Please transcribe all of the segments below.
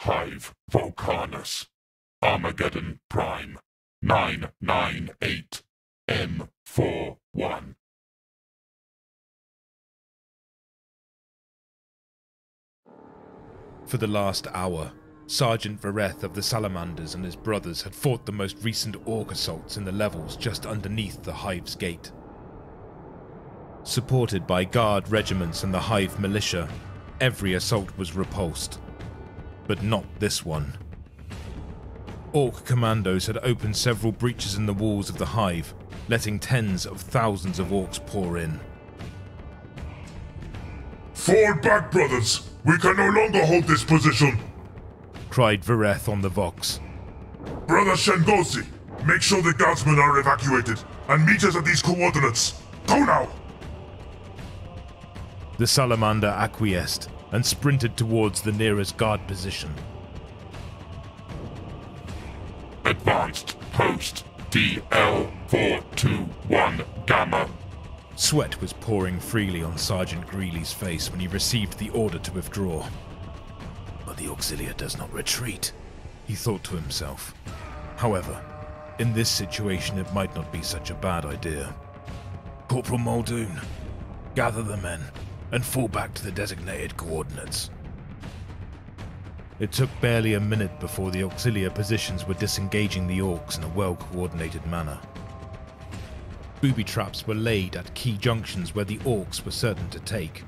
Hive Volcanus, Armageddon Prime, 998 M41. For the last hour, Sergeant 𝚁𝙺 of the Salamanders and his brothers had fought the most recent orc assaults in the levels just underneath the Hive's gate. Supported by guard regiments and the Hive militia, every assault was repulsed. But not this one. Orc commandos had opened several breaches in the walls of the Hive, letting tens of thousands of orcs pour in. "Fall back, brothers! We can no longer hold this position!" cried 𝚁𝙺 on the Vox. "Brother 𝚁𝙴𝙳𝙃, make sure the guardsmen are evacuated, and meet us at these coordinates! Go now!" The salamander acquiesced and sprinted towards the nearest guard position. Advanced post DL421 Gamma. Sweat was pouring freely on Sergeant Greely's face when he received the order to withdraw. But the auxilia does not retreat, he thought to himself. However, in this situation it might not be such a bad idea. Corporal Muldoon, gather the men and fall back to the designated coordinates. It took barely a minute before the auxilia positions were disengaging the orcs in a well-coordinated manner. Booby traps were laid at key junctions where the orcs were certain to take.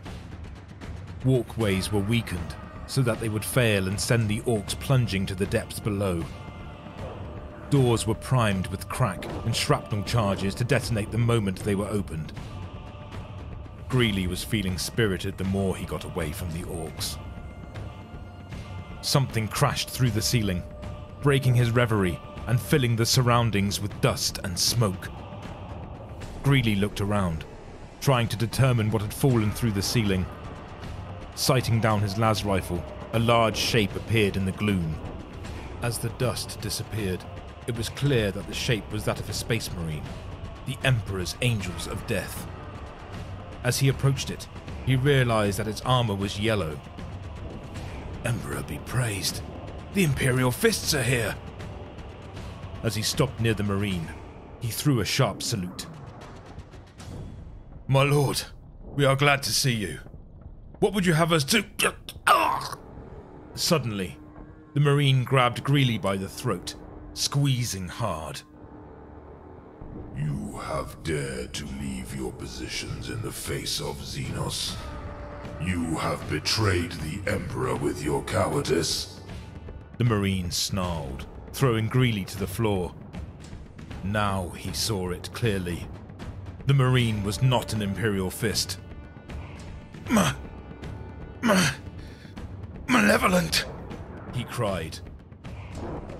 Walkways were weakened so that they would fail and send the orcs plunging to the depths below. Doors were primed with crack and shrapnel charges to detonate the moment they were opened. Greely was feeling spirited the more he got away from the orcs. Something crashed through the ceiling, breaking his reverie and filling the surroundings with dust and smoke. Greely looked around, trying to determine what had fallen through the ceiling. Sighting down his las rifle, a large shape appeared in the gloom. As the dust disappeared, it was clear that the shape was that of a space marine, the Emperor's Angels of Death. As he approached it, he realized that its armor was yellow. Emperor be praised, the Imperial Fists are here! As he stopped near the Marine, he threw a sharp salute. My lord, we are glad to see you. What would you have us do? Suddenly, the Marine grabbed Greely by the throat, squeezing hard. You have dared to leave your positions in the face of Xenos. You have betrayed the Emperor with your cowardice. The Marine snarled, throwing Greely to the floor. Now he saw it clearly. The Marine was not an Imperial Fist. Malevolent, he cried.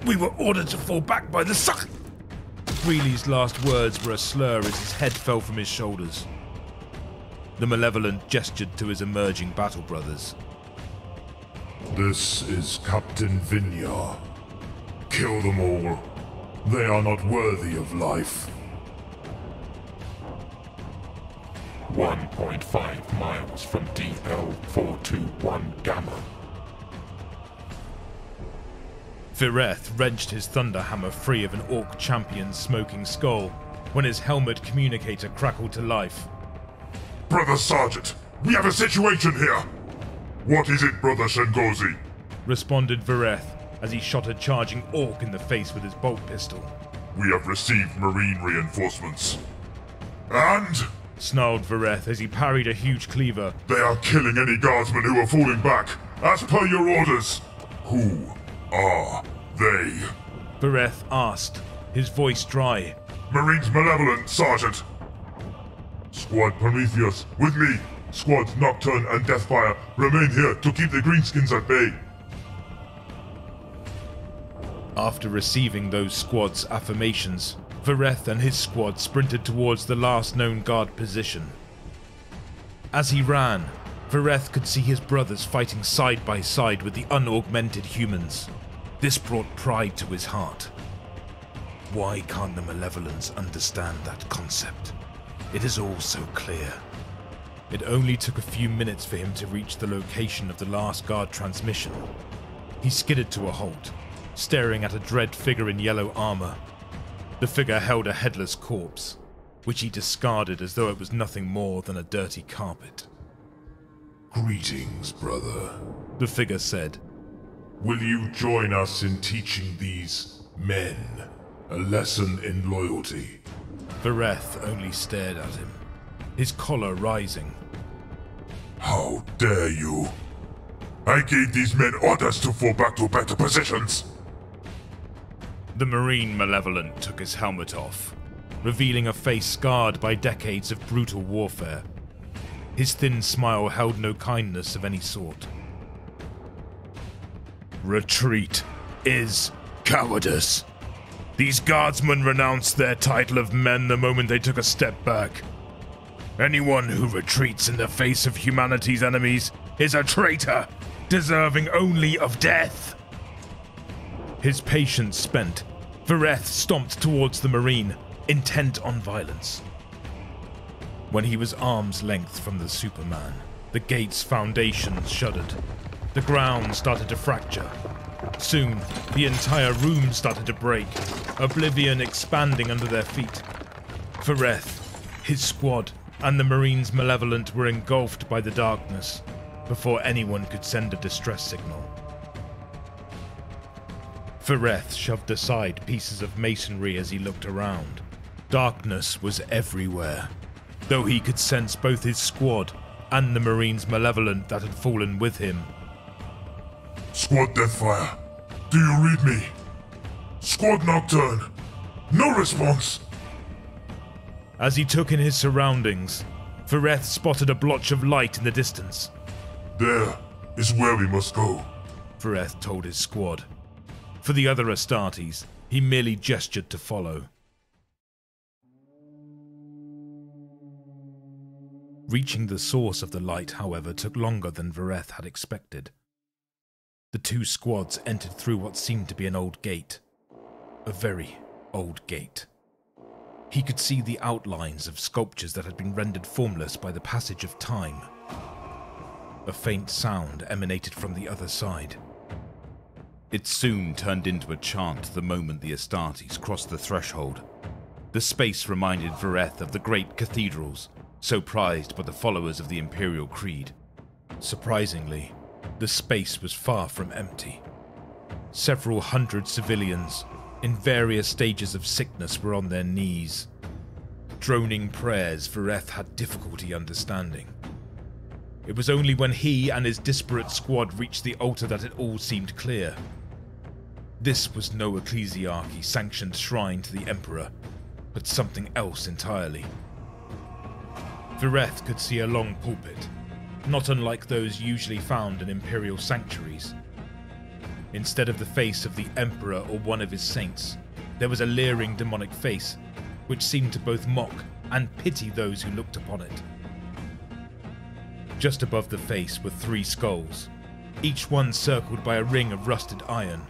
We were ordered to fall back by the suck. Greely's last words were a slur as his head fell from his shoulders. The Malevolent gestured to his emerging battle brothers. This is Captain Vinyar. Kill them all. They are not worthy of life. 1.5 miles from DL421 Gamma. 𝚁𝙺 wrenched his thunderhammer free of an orc champion's smoking skull when his helmet communicator crackled to life. Brother Sergeant, we have a situation here! What is it, Brother 𝚁𝙺𝙳𝙃? Responded 𝚁𝙺 as he shot a charging orc in the face with his bolt pistol. We have received Marine reinforcements. And snarled 𝚁𝙺 as he parried a huge cleaver. They are killing any guardsmen who are falling back, as per your orders. Who are they? 𝚁𝙺 asked, his voice dry. Marines Malevolent, Sergeant. Squad Prometheus, with me. Squads Nocturne and Deathfire remain here to keep the Greenskins at bay. After receiving those squads' affirmations, 𝚁𝙺 and his squad sprinted towards the last known guard position. As he ran, 𝚁𝙺 could see his brothers fighting side by side with the unaugmented humans. This brought pride to his heart. Why can't the Malevolents understand that concept? It is all so clear. It only took a few minutes for him to reach the location of the last guard transmission. He skidded to a halt, staring at a dread figure in yellow armor. The figure held a headless corpse, which he discarded as though it was nothing more than a dirty carpet. "Greetings, brother," the figure said. "Will you join us in teaching these men a lesson in loyalty?" 𝚁𝙗 only stared at him, his collar rising. "How dare you! I gave these men orders to fall back to better positions!" The Marine Malevolent took his helmet off, revealing a face scarred by decades of brutal warfare. His thin smile held no kindness of any sort. "Retreat is cowardice. These guardsmen renounced their title of men the moment they took a step back. Anyone who retreats in the face of humanity's enemies is a traitor, deserving only of death." His patience spent, 𝚁𝙗 stomped towards the Marine, intent on violence. When he was arm's length from the Superman, the gate's foundations shuddered. The ground started to fracture. Soon, the entire room started to break, oblivion expanding under their feet. 𝚁𝙗, his squad, and the Marines Malevolent were engulfed by the darkness before anyone could send a distress signal. 𝚁𝙗 shoved aside pieces of masonry as he looked around. Darkness was everywhere, though he could sense both his squad and the Marines Malevolent that had fallen with him. "Squad Deathfire, do you read me? Squad Nocturne, no response!" As he took in his surroundings, 𝚁𝙗 spotted a blotch of light in the distance. "There is where we must go," 𝚁𝙗 told his squad. For the other Astartes, he merely gestured to follow. Reaching the source of the light, however, took longer than 𝚁𝙗 had expected. The two squads entered through what seemed to be an old gate. A very old gate. He could see the outlines of sculptures that had been rendered formless by the passage of time. A faint sound emanated from the other side. It soon turned into a chant the moment the Astartes crossed the threshold. The space reminded 𝚁𝙗 of the great cathedrals, so prized by the followers of the Imperial Creed. Surprisingly, the space was far from empty. Several hundred civilians, in various stages of sickness, were on their knees. Droning prayers 𝚁𝙗 had difficulty understanding. It was only when he and his disparate squad reached the altar that it all seemed clear. This was no ecclesiarchy-sanctioned shrine to the Emperor, but something else entirely. 𝚁𝙗 could see a long pulpit, not unlike those usually found in Imperial sanctuaries. Instead of the face of the Emperor or one of his saints, there was a leering demonic face, which seemed to both mock and pity those who looked upon it. Just above the face were 3 skulls, each one circled by a ring of rusted iron.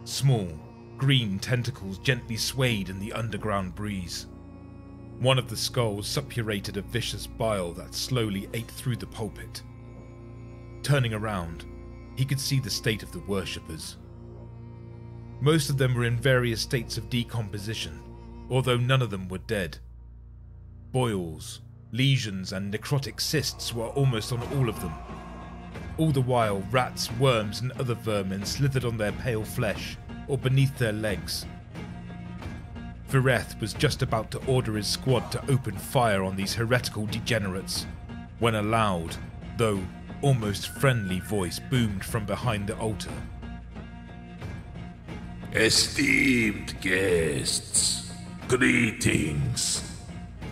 Small, green tentacles gently swayed in the underground breeze. One of the skulls suppurated a vicious bile that slowly ate through the pulpit. Turning around, he could see the state of the worshippers. Most of them were in various states of decomposition, although none of them were dead. Boils, lesions, and necrotic cysts were almost on all of them. All the while, rats, worms, and other vermin slithered on their pale flesh or beneath their legs. 𝚁𝙗 was just about to order his squad to open fire on these heretical degenerates, when a loud, though almost friendly voice boomed from behind the altar. "Esteemed guests, greetings.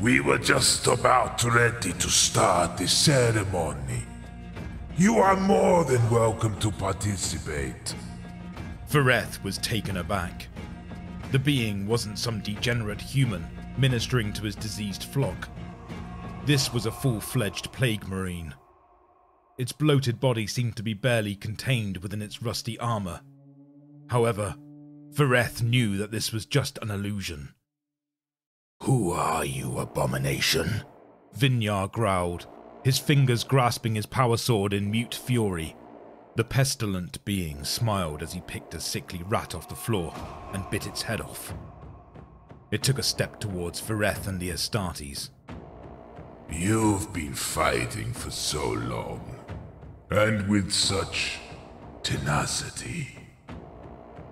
We were just about ready to start the ceremony. You are more than welcome to participate." 𝚁𝙗 was taken aback. The being wasn't some degenerate human ministering to his diseased flock. This was a full-fledged plague marine. Its bloated body seemed to be barely contained within its rusty armor. However, 𝚁𝙗 knew that this was just an illusion. "Who are you, abomination?" Vinyar growled, his fingers grasping his power sword in mute fury. The pestilent being smiled as he picked a sickly rat off the floor and bit its head off. It took a step towards 𝚁𝙗 and the Astartes. You've been fighting for so long, and with such tenacity.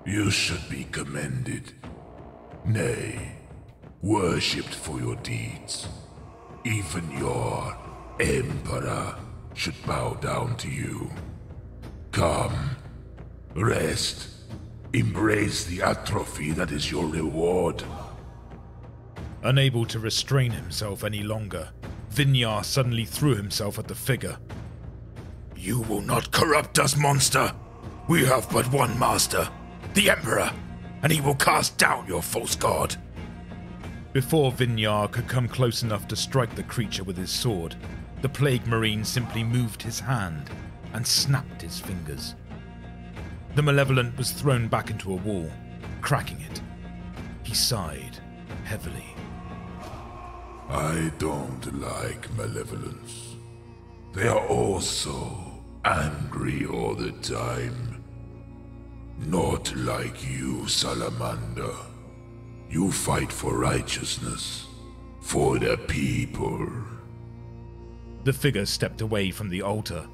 You should be commended, nay, worshipped for your deeds. Even your Emperor should bow down to you. Come, rest, embrace the atrophy that is your reward. Unable to restrain himself any longer, 𝚁𝙗 suddenly threw himself at the figure. You will not corrupt us, monster! We have but one master, the Emperor, and he will cast down your false god. Before 𝚁𝙗 could come close enough to strike the creature with his sword, the Plague Marine simply moved his hand and snapped his fingers. The Malevolent was thrown back into a wall, cracking it. He sighed heavily. I don't like malevolence. They are all so angry all the time. Not like you, Salamander. You fight for righteousness, for the people. The figure stepped away from the altar,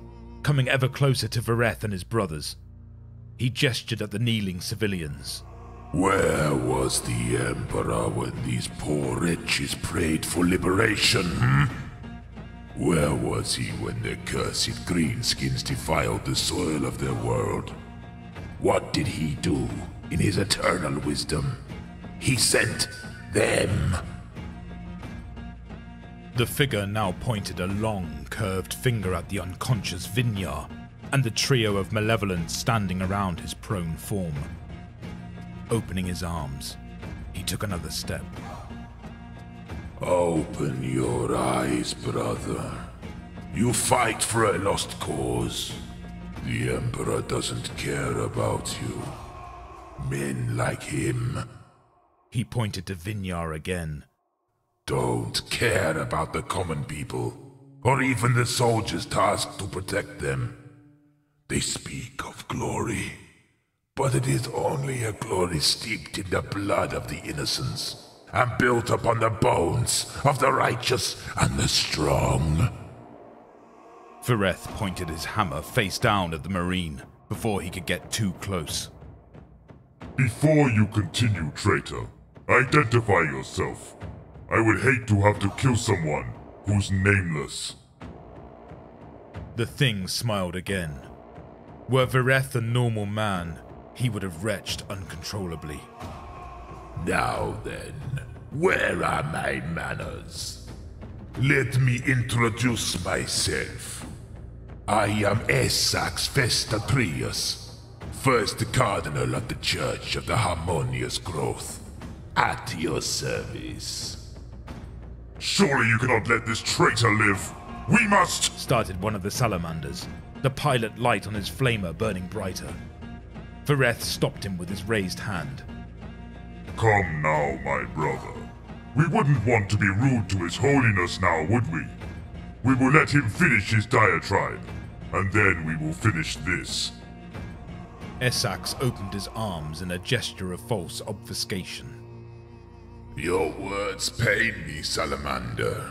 coming ever closer to 𝚁𝙗 and his brothers. He gestured at the kneeling civilians. Where was the Emperor when these poor wretches prayed for liberation, Where was he when the cursed greenskins defiled the soil of their world? What did he do in his eternal wisdom? He sent them. The figure now pointed a long, curved finger at the unconscious 𝚁𝙗 and the trio of malevolence standing around his prone form. Opening his arms, he took another step. Open your eyes, brother. You fight for a lost cause. The Emperor doesn't care about you. Men like him. He pointed to 𝚁𝙗 again. Don't care about the common people, or even the soldiers tasked to protect them. They speak of glory, but it is only a glory steeped in the blood of the innocents, and built upon the bones of the righteous and the strong. 𝚁𝙗 pointed his hammer face down at the Marine before he could get too close. Before you continue, traitor, identify yourself. I would hate to have to kill someone who's nameless. The thing smiled again. Were 𝚁𝙗 a normal man, he would have retched uncontrollably. Now then, where are my manners? Let me introduce myself. I am 𝚁𝙴𝙳𝙃, first cardinal of the Church of the Harmonious Growth, at your service. Surely you cannot let this traitor live. We must... Started one of the Salamanders, the pilot light on his flamer burning brighter. 𝚁𝙗 stopped him with his raised hand. Come now, my brother. We wouldn't want to be rude to His Holiness now, would we? We will let him finish his diatribe, and then we will finish this. 𝚁𝙗 opened his arms in a gesture of false obfuscation. Your words pain me, Salamander.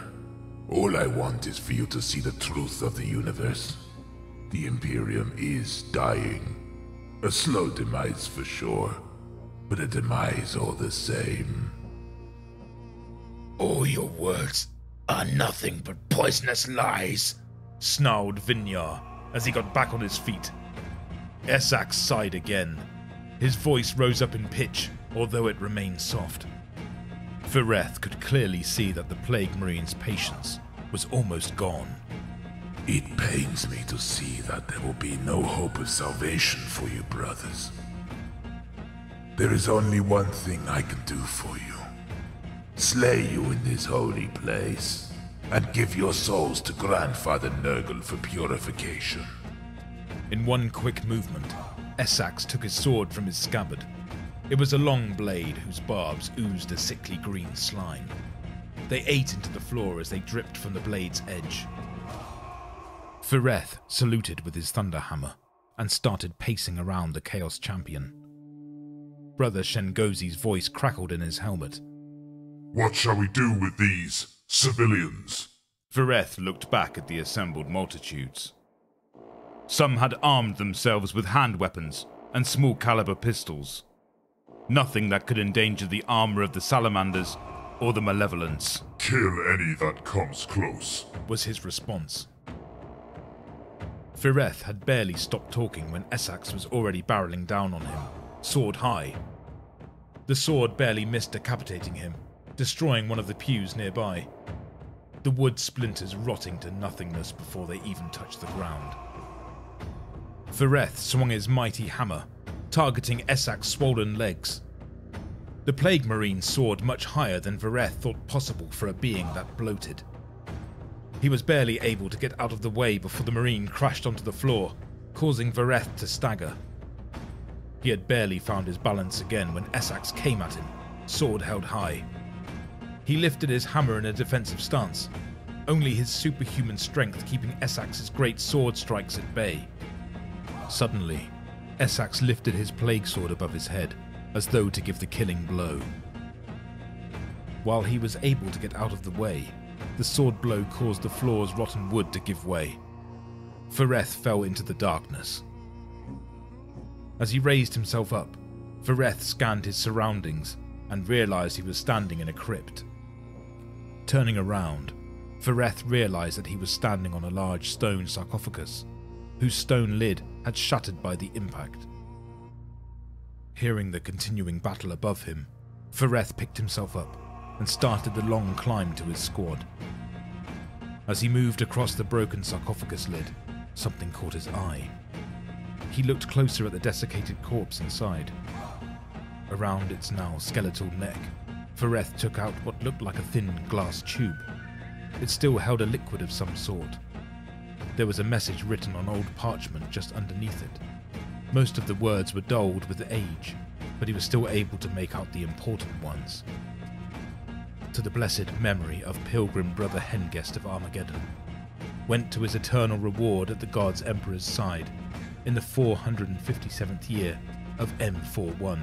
All I want is for you to see the truth of the universe. The Imperium is dying. A slow demise for sure, but a demise all the same. All your words are nothing but poisonous lies, Snarled 𝚁𝙗 as he got back on his feet. 𝚁𝙗 sighed again. His voice rose up in pitch, although it remained soft. 𝚁𝙗 could clearly see that the Plague Marine's patience was almost gone. It pains me to see that there will be no hope of salvation for you, brothers. There is only one thing I can do for you. Slay you in this holy place, and give your souls to Grandfather Nurgle for purification. In one quick movement, 𝚁𝙗 took his sword from his scabbard. It was a long blade whose barbs oozed a sickly green slime. They ate into the floor as they dripped from the blade's edge. 𝚁𝙗 saluted with his thunderhammer and started pacing around the Chaos Champion. Brother 𝚂𝙁𝙳𝙃's voice crackled in his helmet. What shall we do with these civilians? 𝚁𝙃 looked back at the assembled multitudes. Some had armed themselves with hand weapons and small caliber pistols. Nothing that could endanger the armor of the Salamanders or the Malevolents. Kill any that comes close, was his response. 𝚁𝙃 had barely stopped talking when 𝚂𝙁 was already barreling down on him, sword high. The sword barely missed decapitating him, destroying one of the pews nearby, the wood splinters rotting to nothingness before they even touched the ground. 𝚁𝙃 swung his mighty hammer, targeting 𝚁𝙁's swollen legs. The Plague Marine soared much higher than 𝚁𝙃 thought possible for a being that bloated. He was barely able to get out of the way before the Marine crashed onto the floor, causing 𝚁𝙃 to stagger. He had barely found his balance again when 𝚁𝙁 came at him, sword held high. He lifted his hammer in a defensive stance, only his superhuman strength keeping 𝚁𝙁's great sword strikes at bay. Suddenly, 𝚁𝙁 lifted his plague sword above his head, as though to give the killing blow. While he was able to get out of the way, the sword blow caused the floor's rotten wood to give way. 𝚁𝙃 fell into the darkness. As he raised himself up, 𝚁𝙃 scanned his surroundings and realized he was standing in a crypt. Turning around, 𝚁𝙃 realized that he was standing on a large stone sarcophagus, whose stone lid had shattered by the impact. Hearing the continuing battle above him, 𝚁𝙃 picked himself up and started the long climb to his squad. As he moved across the broken sarcophagus lid, something caught his eye. He looked closer at the desiccated corpse inside. Around its now skeletal neck, 𝚁𝙃 took out what looked like a thin glass tube. It still held a liquid of some sort. There was a message written on old parchment just underneath it. Most of the words were dulled with age, but he was still able to make out the important ones. To the blessed memory of Pilgrim Brother Hengest of Armageddon, went to his eternal reward at the God's Emperor's side, in the 457th year of M41.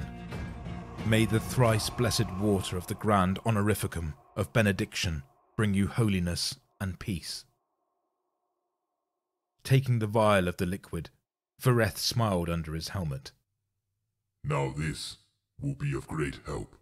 May the thrice blessed water of the grand honorificum of benediction bring you holiness and peace. Taking the vial of the liquid, 𝚁𝙃 smiled under his helmet. Now this will be of great help.